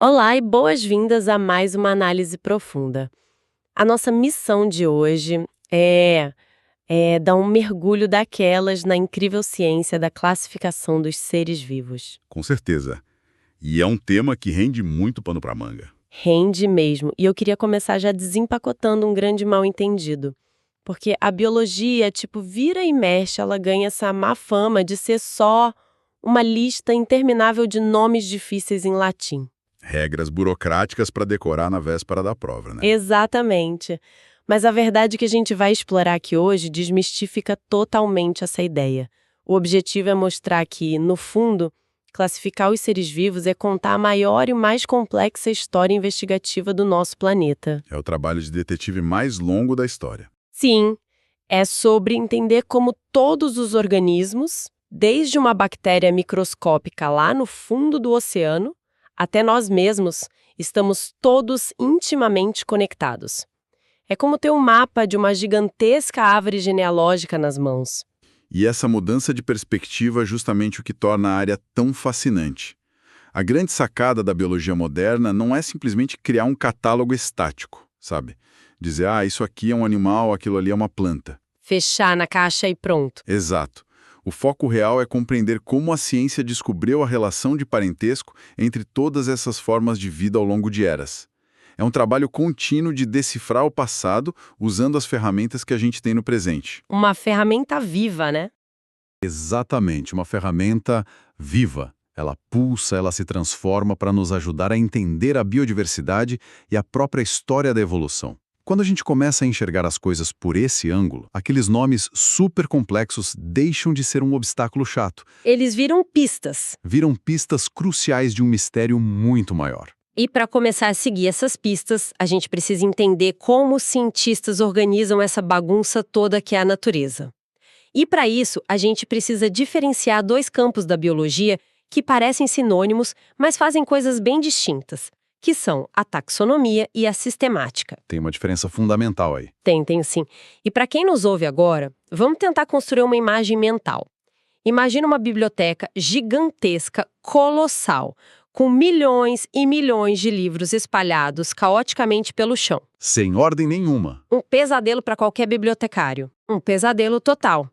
Olá e boas-vindas a mais uma análise profunda. A nossa missão de hoje é dar um mergulho daquelas na incrível ciência da classificação dos seres vivos. Com certeza. E é um tema que rende muito pano para manga. Rende mesmo. E eu queria começar já desempacotando um grande mal-entendido. Porque a biologia, tipo, vira e mexe, ela ganha essa má fama de ser só uma lista interminável de nomes difíceis em latim. Regras burocráticas para decorar na véspera da prova, né? Exatamente. Mas a verdade que a gente vai explorar aqui hoje desmistifica totalmente essa ideia. O objetivo é mostrar que, no fundo, classificar os seres vivos é contar a maior e mais complexa história investigativa do nosso planeta. É o trabalho de detetive mais longo da história. Sim, é sobre entender como todos os organismos, desde uma bactéria microscópica lá no fundo do oceano, até nós mesmos, estamos todos intimamente conectados. É como ter um mapa de uma gigantesca árvore genealógica nas mãos. E essa mudança de perspectiva é justamente o que torna a área tão fascinante. A grande sacada da biologia moderna não é simplesmente criar um catálogo estático, sabe? Dizer, isso aqui é um animal, aquilo ali é uma planta. Fechar na caixa e pronto. Exato. O foco real é compreender como a ciência descobriu a relação de parentesco entre todas essas formas de vida ao longo de eras. É um trabalho contínuo de decifrar o passado usando as ferramentas que a gente tem no presente. Uma ferramenta viva, né? Exatamente, uma ferramenta viva. Ela pulsa, ela se transforma para nos ajudar a entender a biodiversidade e a própria história da evolução. Quando a gente começa a enxergar as coisas por esse ângulo, aqueles nomes super complexos deixam de ser um obstáculo chato. Eles viram pistas. Viram pistas cruciais de um mistério muito maior. E para começar a seguir essas pistas, a gente precisa entender como os cientistas organizam essa bagunça toda que é a natureza. E para isso, a gente precisa diferenciar dois campos da biologia que parecem sinônimos, mas fazem coisas bem distintas, que são a taxonomia e a sistemática. Tem uma diferença fundamental aí. Tem sim. E para quem nos ouve agora, vamos tentar construir uma imagem mental. Imagina uma biblioteca gigantesca, colossal, com milhões e milhões de livros espalhados caoticamente pelo chão. Sem ordem nenhuma. Um pesadelo para qualquer bibliotecário. Um pesadelo total.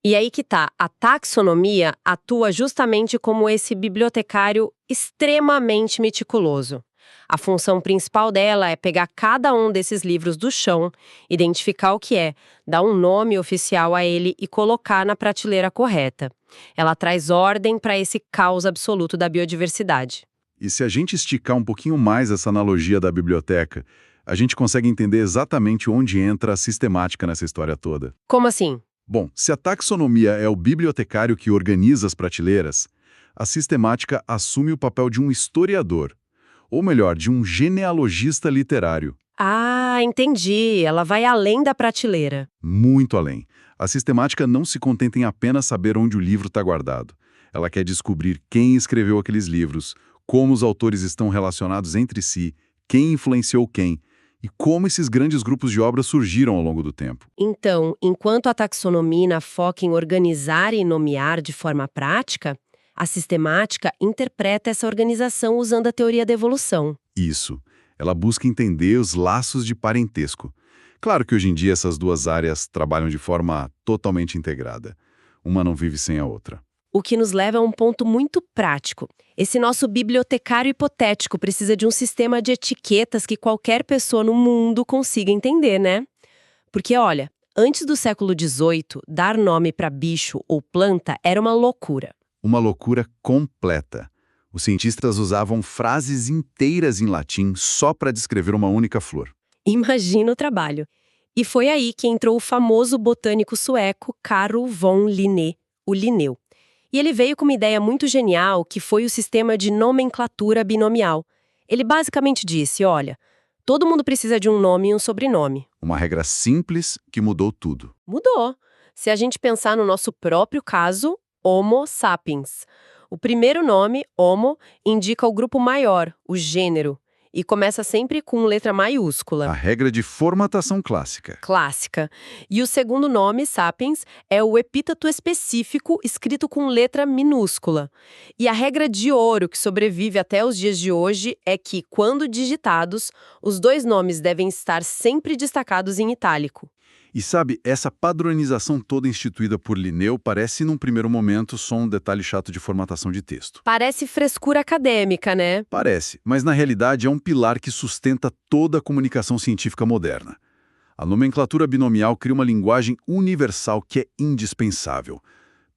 E aí que tá, a taxonomia atua justamente como esse bibliotecário extremamente meticuloso. A função principal dela é pegar cada um desses livros do chão, identificar o que é, dar um nome oficial a ele e colocar na prateleira correta. Ela traz ordem para esse caos absoluto da biodiversidade. E se a gente esticar um pouquinho mais essa analogia da biblioteca, a gente consegue entender exatamente onde entra a sistemática nessa história toda. Como assim? Bom, se a taxonomia é o bibliotecário que organiza as prateleiras, a sistemática assume o papel de um historiador, ou melhor, de um genealogista literário. Ah, entendi. Ela vai além da prateleira. Muito além. A sistemática não se contenta em apenas saber onde o livro está guardado. Ela quer descobrir quem escreveu aqueles livros, como os autores estão relacionados entre si, quem influenciou quem, e como esses grandes grupos de obras surgiram ao longo do tempo. Então, enquanto a taxonomia foca em organizar e nomear de forma prática, a sistemática interpreta essa organização usando a teoria da evolução. Isso. Ela busca entender os laços de parentesco. Claro que hoje em dia essas duas áreas trabalham de forma totalmente integrada. Uma não vive sem a outra. O que nos leva a um ponto muito prático. Esse nosso bibliotecário hipotético precisa de um sistema de etiquetas que qualquer pessoa no mundo consiga entender, né? Porque, olha, antes do século XVIII, dar nome para bicho ou planta era uma loucura. Uma loucura completa. Os cientistas usavam frases inteiras em latim só para descrever uma única flor. Imagina o trabalho. E foi aí que entrou o famoso botânico sueco Carl von Linné, o Linneu. E ele veio com uma ideia muito genial, que foi o sistema de nomenclatura binomial. Ele basicamente disse, olha, todo mundo precisa de um nome e um sobrenome. Uma regra simples que mudou tudo. Mudou. Se a gente pensar no nosso próprio caso, Homo sapiens. O primeiro nome, Homo, indica o grupo maior, o gênero. e começa sempre com letra maiúscula. A regra de formatação clássica. Clássica. E o segundo nome, sapiens, é o epíteto específico escrito com letra minúscula. E a regra de ouro que sobrevive até os dias de hoje é que, quando digitados, os dois nomes devem estar sempre destacados em itálico. E sabe, essa padronização toda instituída por Linneu parece, num primeiro momento, só um detalhe chato de formatação de texto. Parece frescura acadêmica, né? Parece, mas na realidade é um pilar que sustenta toda a comunicação científica moderna. A nomenclatura binomial cria uma linguagem universal que é indispensável.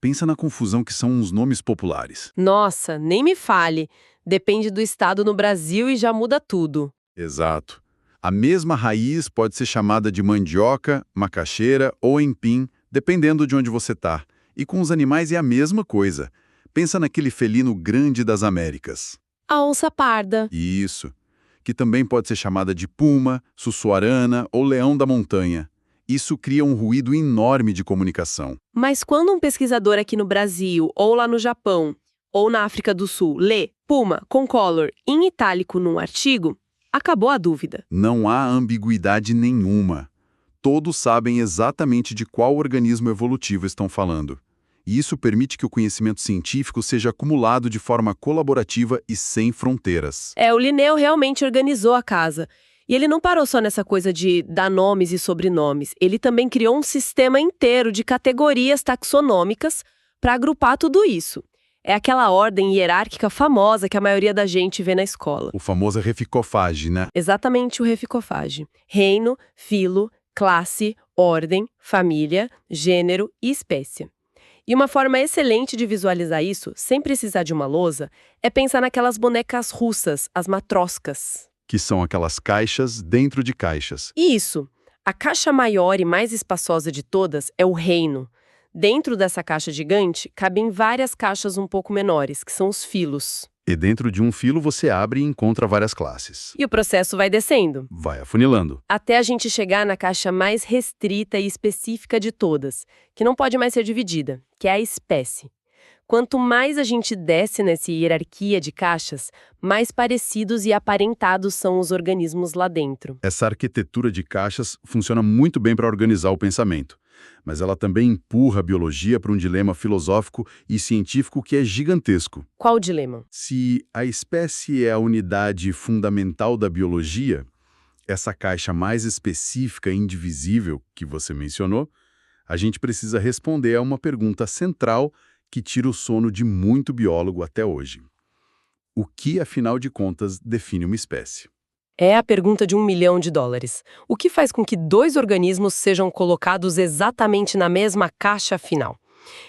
Pensa na confusão que são uns nomes populares. Nossa, nem me fale. Depende do estado no Brasil e já muda tudo. Exato. A mesma raiz pode ser chamada de mandioca, macaxeira ou empim, dependendo de onde você está. E com os animais é a mesma coisa. Pensa naquele felino grande das Américas. A onça parda. Isso. Que também pode ser chamada de puma, sussuarana ou leão da montanha. Isso cria um ruído enorme de comunicação. Mas quando um pesquisador aqui no Brasil, ou lá no Japão, ou na África do Sul, lê puma com color em itálico num artigo, acabou a dúvida. Não há ambiguidade nenhuma. Todos sabem exatamente de qual organismo evolutivo estão falando. E isso permite que o conhecimento científico seja acumulado de forma colaborativa e sem fronteiras. O Linneu realmente organizou a casa. E ele não parou só nessa coisa de dar nomes e sobrenomes. Ele também criou um sistema inteiro de categorias taxonômicas para agrupar tudo isso. É aquela ordem hierárquica famosa que a maioria da gente vê na escola. O famoso reficofage, né? Exatamente o reficofage. Reino, filo, classe, ordem, família, gênero e espécie. E uma forma excelente de visualizar isso, sem precisar de uma lousa, é pensar naquelas bonecas russas, as matroscas. Que são aquelas caixas dentro de caixas. Isso. A caixa maior e mais espaçosa de todas é o reino. Dentro dessa caixa gigante, cabem várias caixas um pouco menores, que são os filos. E dentro de um filo você abre e encontra várias classes. E o processo vai descendo. Vai afunilando. Até a gente chegar na caixa mais restrita e específica de todas, que não pode mais ser dividida, que é a espécie. Quanto mais a gente desce nessa hierarquia de caixas, mais parecidos e aparentados são os organismos lá dentro. Essa arquitetura de caixas funciona muito bem para organizar o pensamento. Mas ela também empurra a biologia para um dilema filosófico e científico que é gigantesco. Qual o dilema? Se a espécie é a unidade fundamental da biologia, essa caixa mais específica e indivisível que você mencionou, a gente precisa responder a uma pergunta central que tira o sono de muito biólogo até hoje. O que, afinal de contas, define uma espécie? É a pergunta de $1 milhão. O que faz com que dois organismos sejam colocados exatamente na mesma caixa final?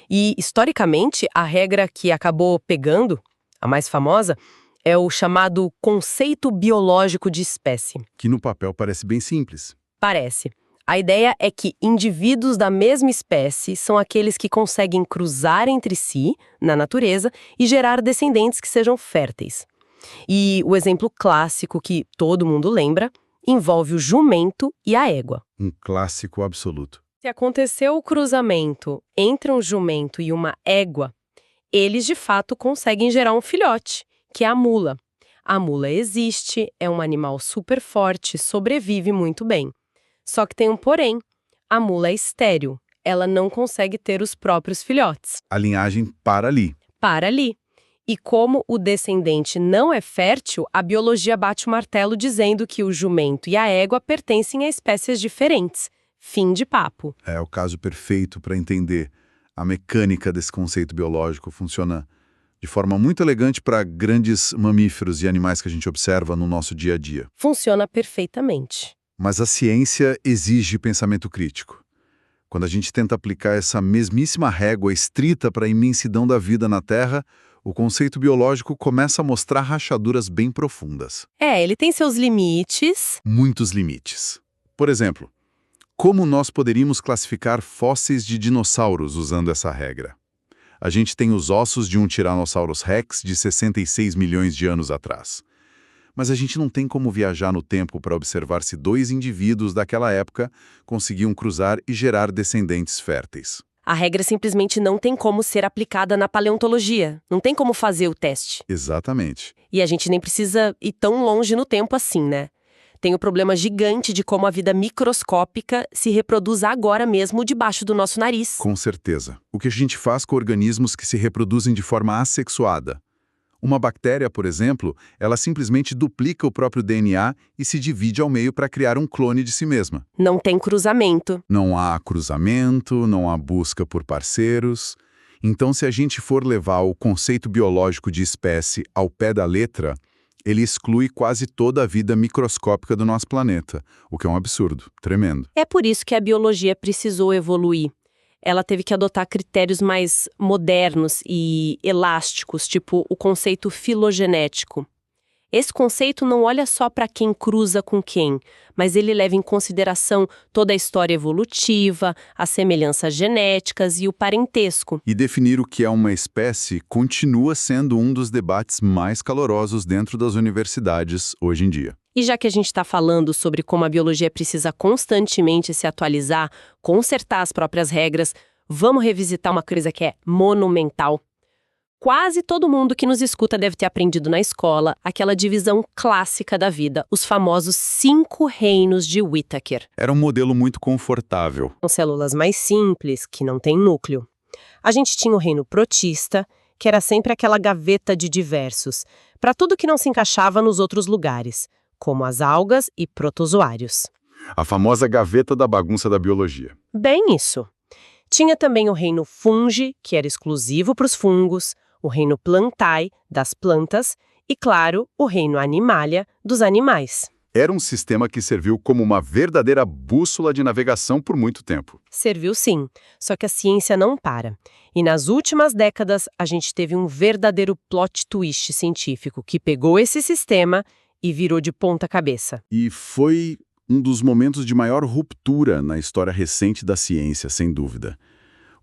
E, historicamente, a regra que acabou pegando, a mais famosa, é o chamado conceito biológico de espécie. Que no papel parece bem simples. Parece. A ideia é que indivíduos da mesma espécie são aqueles que conseguem cruzar entre si, na natureza, e gerar descendentes que sejam férteis. E o exemplo clássico que todo mundo lembra envolve o jumento e a égua. Um clássico absoluto. Se aconteceu o cruzamento entre um jumento e uma égua, eles de fato conseguem gerar um filhote, que é a mula. A mula existe, é um animal super forte, sobrevive muito bem. Só que tem um porém, a mula é estéril, ela não consegue ter os próprios filhotes. A linhagem para ali. Para ali. E como o descendente não é fértil, a biologia bate o martelo dizendo que o jumento e a égua pertencem a espécies diferentes. Fim de papo. É o caso perfeito para entender. A mecânica desse conceito biológico funciona de forma muito elegante para grandes mamíferos e animais que a gente observa no nosso dia a dia. Funciona perfeitamente. Mas a ciência exige pensamento crítico. Quando a gente tenta aplicar essa mesmíssima régua estrita para a imensidão da vida na Terra, o conceito biológico começa a mostrar rachaduras bem profundas. Ele tem seus limites. Muitos limites. Por exemplo, como nós poderíamos classificar fósseis de dinossauros usando essa regra? A gente tem os ossos de um Tyrannosaurus Rex de 66 milhões de anos atrás. Mas a gente não tem como viajar no tempo para observar se dois indivíduos daquela época conseguiam cruzar e gerar descendentes férteis. A regra simplesmente não tem como ser aplicada na paleontologia. Não tem como fazer o teste. Exatamente. E a gente nem precisa ir tão longe no tempo assim, né? Tem o problema gigante de como a vida microscópica se reproduz agora mesmo debaixo do nosso nariz. Com certeza. O que a gente faz com organismos que se reproduzem de forma assexuada? Uma bactéria, por exemplo, ela simplesmente duplica o próprio DNA e se divide ao meio para criar um clone de si mesma. Não tem cruzamento. Não há cruzamento, não há busca por parceiros. Então, se a gente for levar o conceito biológico de espécie ao pé da letra, ele exclui quase toda a vida microscópica do nosso planeta, o que é um absurdo, tremendo. É por isso que a biologia precisou evoluir. Ela teve que adotar critérios mais modernos e elásticos, tipo o conceito filogenético. Esse conceito não olha só para quem cruza com quem, mas ele leva em consideração toda a história evolutiva, as semelhanças genéticas e o parentesco. E definir o que é uma espécie continua sendo um dos debates mais calorosos dentro das universidades hoje em dia. E já que a gente está falando sobre como a biologia precisa constantemente se atualizar, consertar as próprias regras, vamos revisitar uma coisa que é monumental. Quase todo mundo que nos escuta deve ter aprendido na escola aquela divisão clássica da vida, os famosos 5 reinos de Whittaker. Era um modelo muito confortável. São células mais simples, que não têm núcleo. A gente tinha o reino protista, que era sempre aquela gaveta de diversos, para tudo que não se encaixava nos outros lugares, como as algas e protozoários. A famosa gaveta da bagunça da biologia. Bem isso. Tinha também o reino fungi, que era exclusivo para os fungos, o reino plantae, das plantas, e, claro, o reino animalia, dos animais. Era um sistema que serviu como uma verdadeira bússola de navegação por muito tempo. Serviu sim, só que a ciência não para. E nas últimas décadas, a gente teve um verdadeiro plot twist científico que pegou esse sistema e virou de ponta cabeça. E foi um dos momentos de maior ruptura na história recente da ciência, sem dúvida.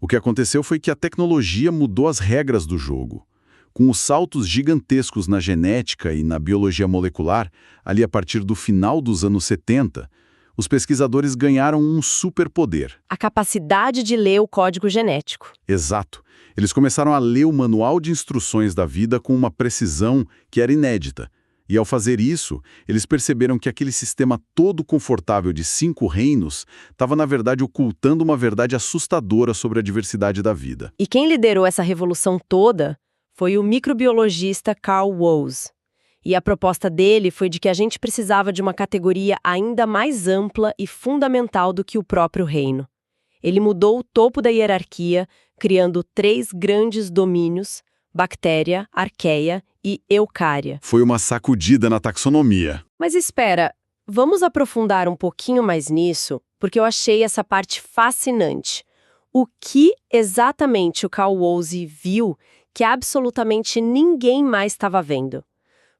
O que aconteceu foi que a tecnologia mudou as regras do jogo. Com os saltos gigantescos na genética e na biologia molecular, ali a partir do final dos anos 70, os pesquisadores ganharam um superpoder. A capacidade de ler o código genético. Exato. Eles começaram a ler o manual de instruções da vida com uma precisão que era inédita. E ao fazer isso, eles perceberam que aquele sistema todo confortável de 5 reinos estava, na verdade, ocultando uma verdade assustadora sobre a diversidade da vida. E quem liderou essa revolução toda foi o microbiologista Carl Woese. E a proposta dele foi de que a gente precisava de uma categoria ainda mais ampla e fundamental do que o próprio reino. Ele mudou o topo da hierarquia, criando 3 grandes domínios: bactéria, arqueia e eucária. Foi uma sacudida na taxonomia. Mas espera, vamos aprofundar um pouquinho mais nisso, porque eu achei essa parte fascinante. O que exatamente o Carl Woese viu que absolutamente ninguém mais estava vendo?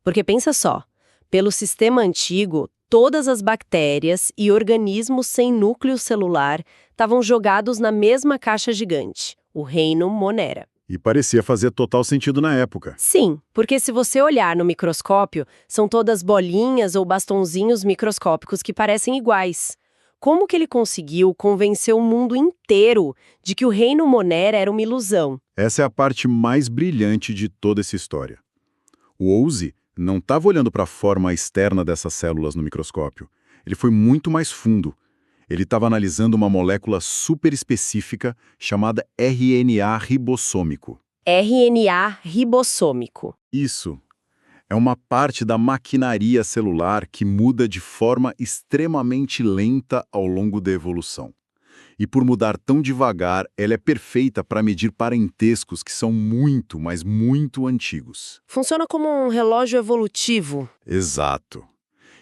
Porque pensa só, pelo sistema antigo, todas as bactérias e organismos sem núcleo celular estavam jogados na mesma caixa gigante, o reino Monera. E parecia fazer total sentido na época. Sim, porque se você olhar no microscópio, são todas bolinhas ou bastãozinhos microscópicos que parecem iguais. Como que ele conseguiu convencer o mundo inteiro de que o reino Monera era uma ilusão? Essa é a parte mais brilhante de toda essa história. O Woese não estava olhando para a forma externa dessas células no microscópio. Ele foi muito mais fundo. Ele estava analisando uma molécula super específica chamada RNA ribossômico. RNA ribossômico. Isso. É uma parte da maquinaria celular que muda de forma extremamente lenta ao longo da evolução. E por mudar tão devagar, ela é perfeita para medir parentescos que são muito, mas muito antigos. Funciona como um relógio evolutivo. Exato.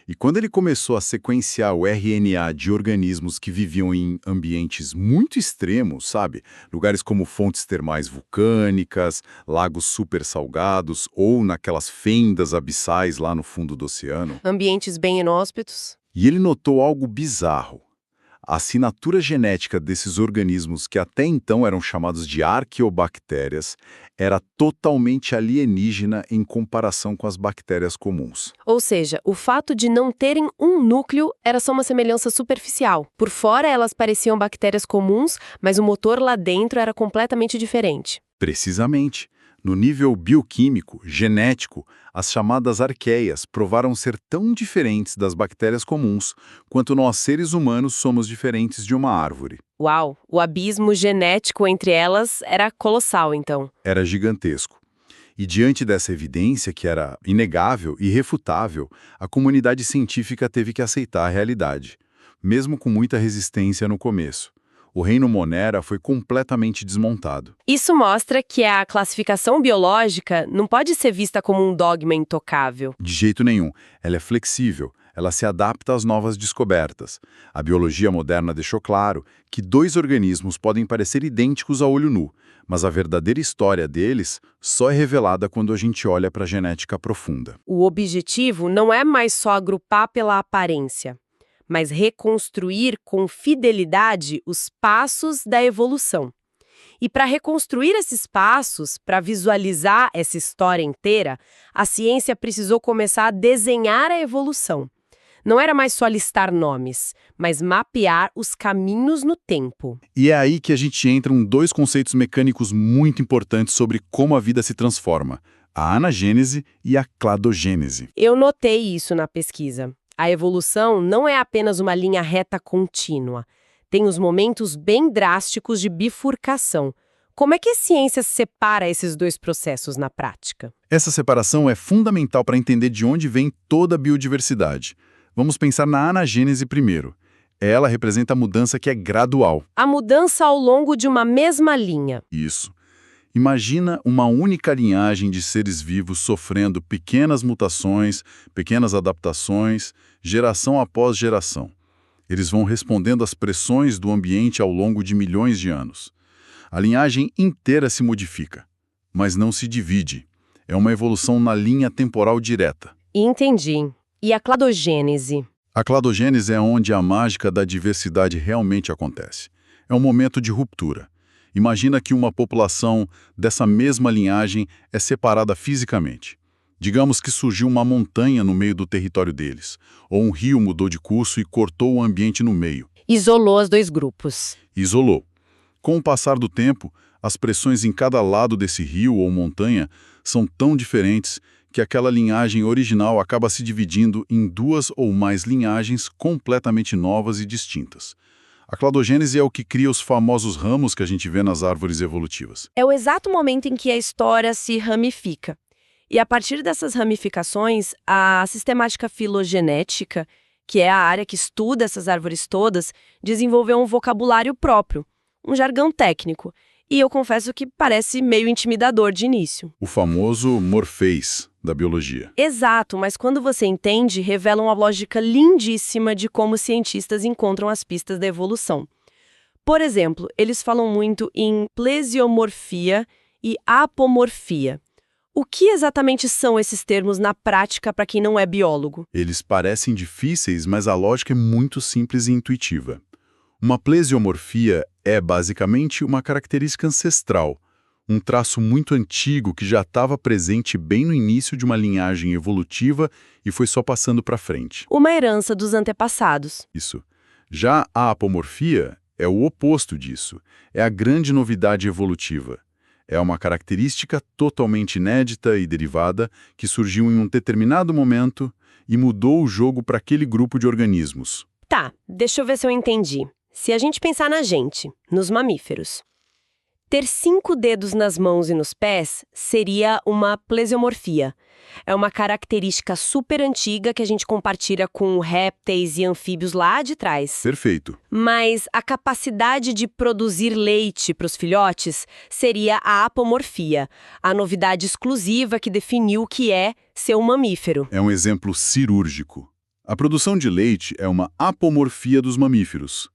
E quando ele começou a sequenciar o RNA de organismos que viviam em ambientes muito extremos, sabe? Lugares como fontes termais vulcânicas, lagos super salgados ou naquelas fendas abissais lá no fundo do oceano. Ambientes bem inóspitos. E ele notou algo bizarro. A assinatura genética desses organismos, que até então eram chamados de arqueobactérias, era totalmente alienígena em comparação com as bactérias comuns. Ou seja, o fato de não terem um núcleo era só uma semelhança superficial. Por fora, elas pareciam bactérias comuns, mas o motor lá dentro era completamente diferente. Precisamente. No nível bioquímico, genético, as chamadas arqueias provaram ser tão diferentes das bactérias comuns quanto nós, seres humanos, somos diferentes de uma árvore. Uau, o abismo genético entre elas era colossal, então. Era gigantesco. E diante dessa evidência, que era inegável e irrefutável, a comunidade científica teve que aceitar a realidade, mesmo com muita resistência no começo. O reino Monera foi completamente desmontado. Isso mostra que a classificação biológica não pode ser vista como um dogma intocável. De jeito nenhum. Ela é flexível, ela se adapta às novas descobertas. A biologia moderna deixou claro que dois organismos podem parecer idênticos a olho nu, mas a verdadeira história deles só é revelada quando a gente olha para a genética profunda. O objetivo não é mais só agrupar pela aparência, mas reconstruir com fidelidade os passos da evolução. E para reconstruir esses passos, para visualizar essa história inteira, a ciência precisou começar a desenhar a evolução. Não era mais só listar nomes, mas mapear os caminhos no tempo. E é aí que a gente entra em dois conceitos mecânicos muito importantes sobre como a vida se transforma: a anagênese e a cladogênese. Eu notei isso na pesquisa. A evolução não é apenas uma linha reta contínua. Tem os momentos bem drásticos de bifurcação. Como é que a ciência separa esses dois processos na prática? Essa separação é fundamental para entender de onde vem toda a biodiversidade. Vamos pensar na anagênese primeiro. Ela representa a mudança que é gradual. A mudança ao longo de uma mesma linha. Isso. Imagina uma única linhagem de seres vivos sofrendo pequenas mutações, pequenas adaptações, geração após geração. Eles vão respondendo às pressões do ambiente ao longo de milhões de anos. A linhagem inteira se modifica, mas não se divide. É uma evolução na linha temporal direta. Entendi. E a cladogênese? A cladogênese é onde a mágica da diversidade realmente acontece. É um momento de ruptura. Imagina que uma população dessa mesma linhagem é separada fisicamente. Digamos que surgiu uma montanha no meio do território deles, ou um rio mudou de curso e cortou o ambiente no meio. Isolou os dois grupos. Isolou. Com o passar do tempo, as pressões em cada lado desse rio ou montanha são tão diferentes que aquela linhagem original acaba se dividindo em duas ou mais linhagens completamente novas e distintas. A cladogênese é o que cria os famosos ramos que a gente vê nas árvores evolutivas. É o exato momento em que a história se ramifica. E a partir dessas ramificações, a sistemática filogenética, que é a área que estuda essas árvores todas, desenvolveu um vocabulário próprio, um jargão técnico. E eu confesso que parece meio intimidador de início. O famoso morfês da biologia. Exato, mas quando você entende, revela uma lógica lindíssima de como cientistas encontram as pistas da evolução. Por exemplo, eles falam muito em plesiomorfia e apomorfia. O que exatamente são esses termos na prática para quem não é biólogo? Eles parecem difíceis, mas a lógica é muito simples e intuitiva. Uma plesiomorfia é basicamente uma característica ancestral, um traço muito antigo que já estava presente bem no início de uma linhagem evolutiva e foi só passando para frente. Uma herança dos antepassados. Isso. Já a apomorfia é o oposto disso. É a grande novidade evolutiva. É uma característica totalmente inédita e derivada que surgiu em um determinado momento e mudou o jogo para aquele grupo de organismos. Tá, deixa eu ver se eu entendi. Se a gente pensar na gente, nos mamíferos, ter 5 dedos nas mãos e nos pés seria uma plesiomorfia. É uma característica super antiga que a gente compartilha com répteis e anfíbios lá de trás. Perfeito. Mas a capacidade de produzir leite para os filhotes seria a apomorfia, a novidade exclusiva que definiu o que é ser um mamífero. É um exemplo cirúrgico. A produção de leite é uma apomorfia dos mamíferos.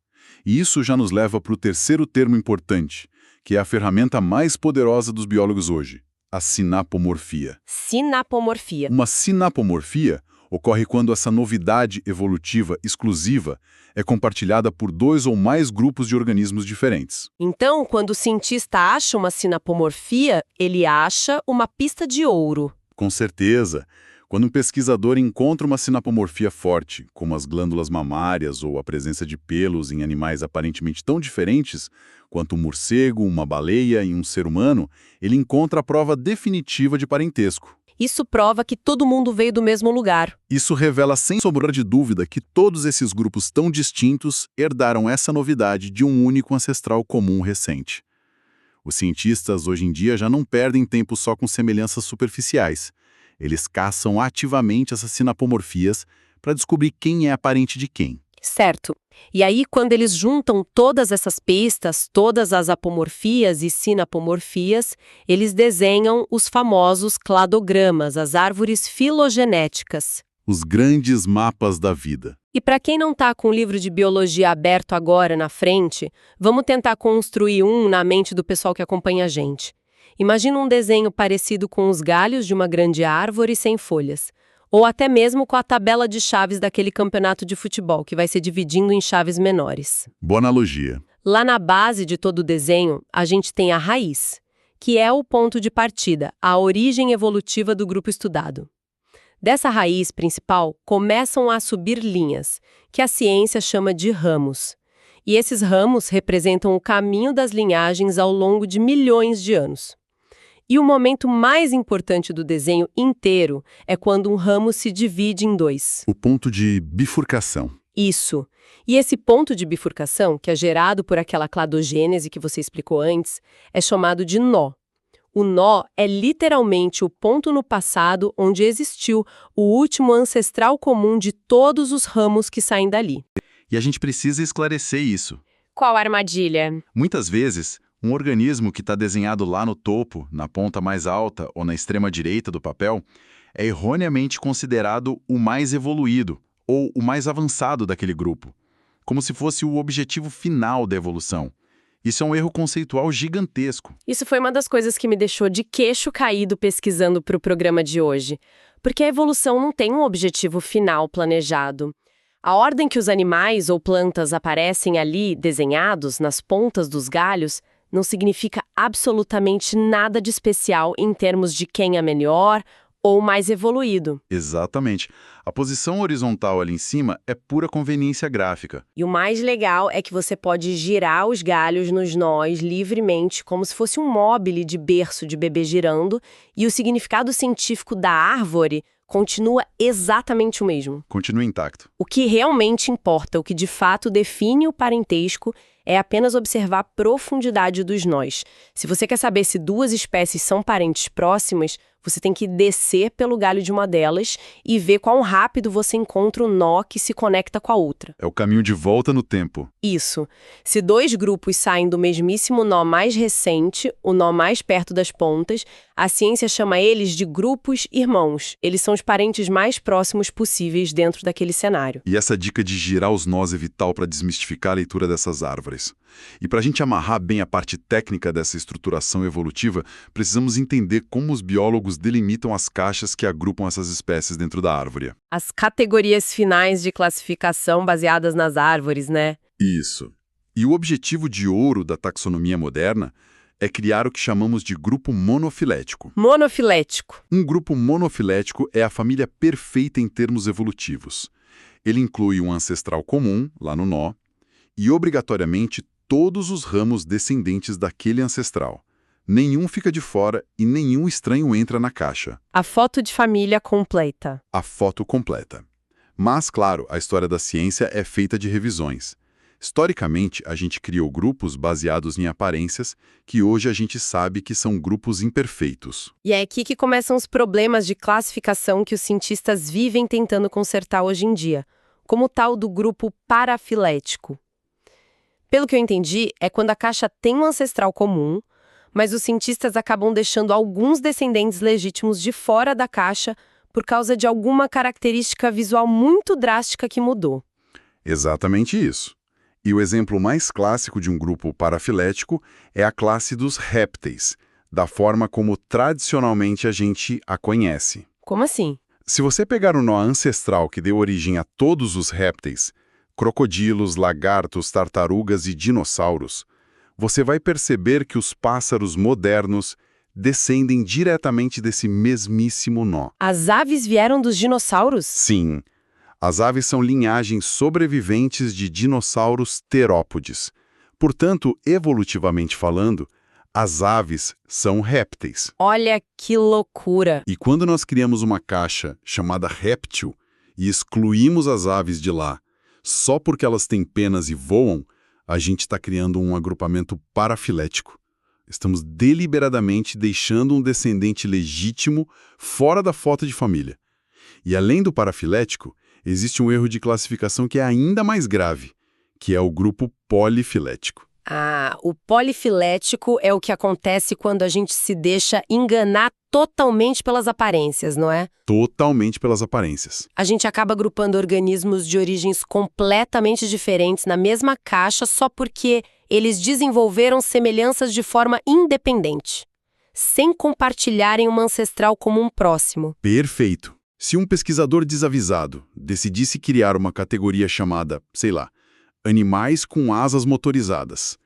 E isso já nos leva para o terceiro termo importante, que é a ferramenta mais poderosa dos biólogos hoje, a sinapomorfia. Sinapomorfia. Uma sinapomorfia, Ocorre quando essa novidade evolutiva exclusiva é compartilhada por 2 ou mais grupos de organismos diferentes. Então, quando o cientista acha uma sinapomorfia, ele acha uma pista de ouro. Com certeza. Quando um pesquisador encontra uma sinapomorfia forte, como as glândulas mamárias ou a presença de pelos em animais aparentemente tão diferentes quanto um morcego, uma baleia e um ser humano, ele encontra a prova definitiva de parentesco. Isso prova que todo mundo veio do mesmo lugar. Isso revela sem sombra de dúvida que todos esses grupos tão distintos herdaram essa novidade de um único ancestral comum recente. Os cientistas hoje em dia já não perdem tempo só com semelhanças superficiais. Eles caçam ativamente essas sinapomorfias para descobrir quem é parente de quem. Certo. E aí, quando eles juntam todas essas pistas, todas as apomorfias e sinapomorfias, eles desenham os famosos cladogramas, as árvores filogenéticas. Os grandes mapas da vida. E para quem não está com o livro de biologia aberto agora na frente, vamos tentar construir um na mente do pessoal que acompanha a gente. Imagina um desenho parecido com os galhos de uma grande árvore sem folhas. Ou até mesmo com a tabela de chaves daquele campeonato de futebol, que vai se dividindo em chaves menores. Boa analogia. Lá na base de todo o desenho, a gente tem a raiz, que é o ponto de partida, a origem evolutiva do grupo estudado. Dessa raiz principal, começam a subir linhas, que a ciência chama de ramos. E esses ramos representam o caminho das linhagens ao longo de milhões de anos. E o momento mais importante do desenho inteiro é quando um ramo se divide em 2. O ponto de bifurcação. Isso. E esse ponto de bifurcação, que é gerado por aquela cladogênese que você explicou antes, é chamado de nó. O nó é literalmente o ponto no passado onde existiu o último ancestral comum de todos os ramos que saem dali. E a gente precisa esclarecer isso. Qual armadilha? Muitas vezes, um organismo que está desenhado lá no topo, na ponta mais alta ou na extrema direita do papel, é erroneamente considerado o mais evoluído ou o mais avançado daquele grupo, como se fosse o objetivo final da evolução. Isso é um erro conceitual gigantesco. Isso foi uma das coisas que me deixou de queixo caído pesquisando para o programa de hoje, porque a evolução não tem um objetivo final planejado. A ordem que os animais ou plantas aparecem ali, desenhados nas pontas dos galhos, não significa absolutamente nada de especial em termos de quem é melhor ou mais evoluído. Exatamente. A posição horizontal ali em cima é pura conveniência gráfica. E o mais legal é que você pode girar os galhos nos nós livremente, como se fosse um mobile de berço de bebê girando, e o significado científico da árvore continua exatamente o mesmo. Continua intacto. O que realmente importa, o que de fato define o parentesco, é apenas observar a profundidade dos nós. Se você quer saber se 2 espécies são parentes próximas, você tem que descer pelo galho de uma delas e ver quão rápido você encontra o nó que se conecta com a outra. É o caminho de volta no tempo. Isso. Se 2 grupos saem do mesmíssimo nó mais recente, o nó mais perto das pontas, a ciência chama eles de grupos irmãos. Eles são os parentes mais próximos possíveis dentro daquele cenário. E essa dica de girar os nós é vital para desmistificar a leitura dessas árvores. E para a gente amarrar bem a parte técnica dessa estruturação evolutiva, precisamos entender como os biólogos delimitam as caixas que agrupam essas espécies dentro da árvore. As categorias finais de classificação baseadas nas árvores, né? Isso. E o objetivo de ouro da taxonomia moderna é criar o que chamamos de grupo monofilético. Monofilético. Um grupo monofilético é a família perfeita em termos evolutivos. Ele inclui um ancestral comum, lá no nó, e obrigatoriamente todos os ramos descendentes daquele ancestral. Nenhum fica de fora e nenhum estranho entra na caixa. A foto de família completa. A foto completa. Mas, claro, a história da ciência é feita de revisões. Historicamente, a gente criou grupos baseados em aparências que hoje a gente sabe que são grupos imperfeitos. E é aqui que começam os problemas de classificação que os cientistas vivem tentando consertar hoje em dia, como o tal do grupo parafilético. Pelo que eu entendi, é quando a caixa tem um ancestral comum, mas os cientistas acabam deixando alguns descendentes legítimos de fora da caixa por causa de alguma característica visual muito drástica que mudou. Exatamente isso. E o exemplo mais clássico de um grupo parafilético é a classe dos répteis, da forma como tradicionalmente a gente a conhece. Como assim? Se você pegar o nó ancestral que deu origem a todos os répteis, crocodilos, lagartos, tartarugas e dinossauros, você vai perceber que os pássaros modernos descendem diretamente desse mesmíssimo nó. As aves vieram dos dinossauros? Sim, as aves são linhagens sobreviventes de dinossauros terópodes. Portanto, evolutivamente falando, as aves são répteis. Olha que loucura! E quando nós criamos uma caixa chamada réptil e excluímos as aves de lá só porque elas têm penas e voam, a gente está criando um agrupamento parafilético. Estamos deliberadamente deixando um descendente legítimo fora da foto de família. E além do parafilético, existe um erro de classificação que é ainda mais grave, que é o grupo polifilético. Ah, o polifilético é o que acontece quando a gente se deixa enganar totalmente pelas aparências, não é? Totalmente pelas aparências. A gente acaba agrupando organismos de origens completamente diferentes na mesma caixa só porque eles desenvolveram semelhanças de forma independente, sem compartilharem uma ancestral comum próximo. Perfeito. Se um pesquisador desavisado decidisse criar uma categoria chamada, sei lá, animais com asas motorizadas,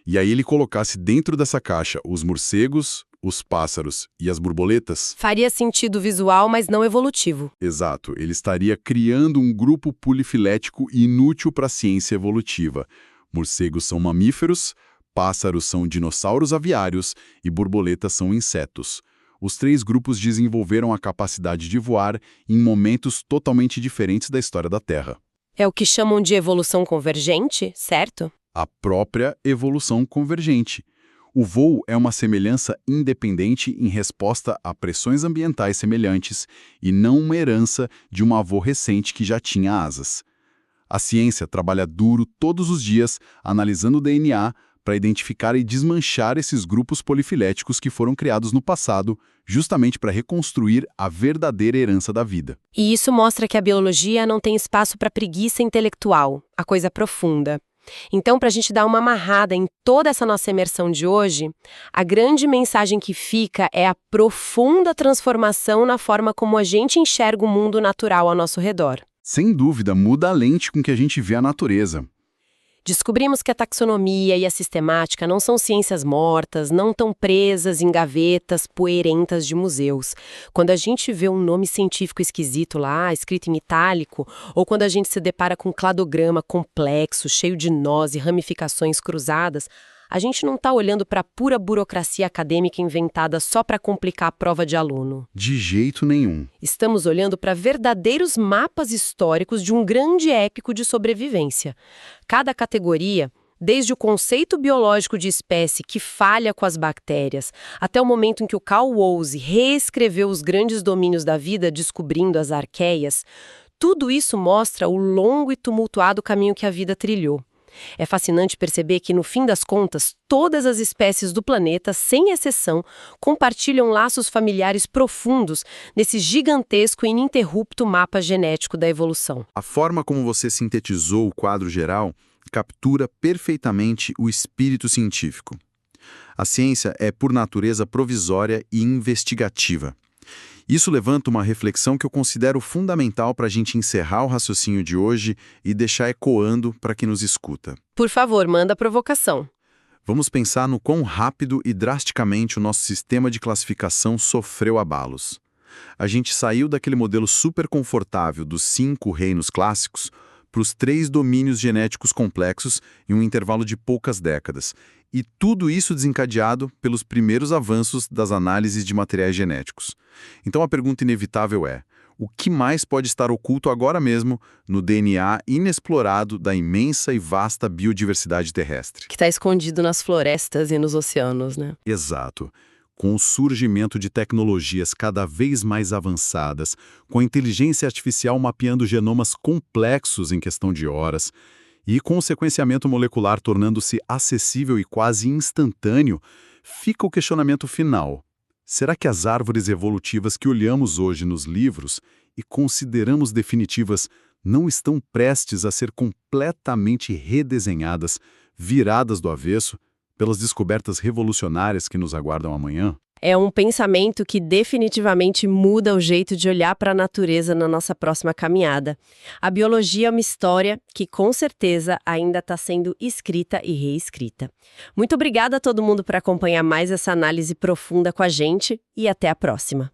e aí ele colocasse dentro dessa caixa os morcegos, os pássaros e as borboletas... Faria sentido visual, mas não evolutivo. Exato, ele estaria criando um grupo polifilético inútil para a ciência evolutiva. Morcegos são mamíferos, pássaros são dinossauros aviários e borboletas são insetos. Os três grupos desenvolveram a capacidade de voar em momentos totalmente diferentes da história da Terra. É o que chamam de evolução convergente, certo? A própria evolução convergente. O voo é uma semelhança independente em resposta a pressões ambientais semelhantes e não uma herança de um avô recente que já tinha asas. A ciência trabalha duro todos os dias analisando o DNA para identificar e desmanchar esses grupos polifiléticos que foram criados no passado, justamente para reconstruir a verdadeira herança da vida. E isso mostra que a biologia não tem espaço para preguiça intelectual, a coisa profunda. Então, para a gente dar uma amarrada em toda essa nossa imersão de hoje, a grande mensagem que fica é a profunda transformação na forma como a gente enxerga o mundo natural ao nosso redor. Sem dúvida, muda a lente com que a gente vê a natureza. Descobrimos que a taxonomia e a sistemática não são ciências mortas, não estão presas em gavetas poeirentas de museus. Quando a gente vê um nome científico esquisito lá, escrito em itálico, ou quando a gente se depara com um cladograma complexo, cheio de nós e ramificações cruzadas, a gente não está olhando para a pura burocracia acadêmica inventada só para complicar a prova de aluno. De jeito nenhum. Estamos olhando para verdadeiros mapas históricos de um grande épico de sobrevivência. Cada categoria, desde o conceito biológico de espécie que falha com as bactérias, até o momento em que o Carl Woese reescreveu os grandes domínios da vida descobrindo as arqueias, tudo isso mostra o longo e tumultuado caminho que a vida trilhou. É fascinante perceber que, no fim das contas, todas as espécies do planeta, sem exceção, compartilham laços familiares profundos nesse gigantesco e ininterrupto mapa genético da evolução. A forma como você sintetizou o quadro geral captura perfeitamente o espírito científico. A ciência é, por natureza, provisória e investigativa. Isso levanta uma reflexão que eu considero fundamental para a gente encerrar o raciocínio de hoje e deixar ecoando para quem nos escuta. Por favor, manda a provocação. Vamos pensar no quão rápido e drasticamente o nosso sistema de classificação sofreu abalos. A gente saiu daquele modelo super confortável dos 5 reinos clássicos para os 3 domínios genéticos complexos em um intervalo de poucas décadas. E tudo isso desencadeado pelos primeiros avanços das análises de materiais genéticos. Então a pergunta inevitável é: o que mais pode estar oculto agora mesmo no DNA inexplorado da imensa e vasta biodiversidade terrestre? Que está escondido nas florestas e nos oceanos, né? Exato. Com o surgimento de tecnologias cada vez mais avançadas, com a inteligência artificial mapeando genomas complexos em questão de horas, e com o sequenciamento molecular tornando-se acessível e quase instantâneo, fica o questionamento final. Será que as árvores evolutivas que olhamos hoje nos livros e consideramos definitivas não estão prestes a ser completamente redesenhadas, viradas do avesso, pelas descobertas revolucionárias que nos aguardam amanhã? É um pensamento que definitivamente muda o jeito de olhar para a natureza na nossa próxima caminhada. A biologia é uma história que, com certeza, ainda está sendo escrita e reescrita. Muito obrigada a todo mundo por acompanhar mais essa análise profunda com a gente e até a próxima.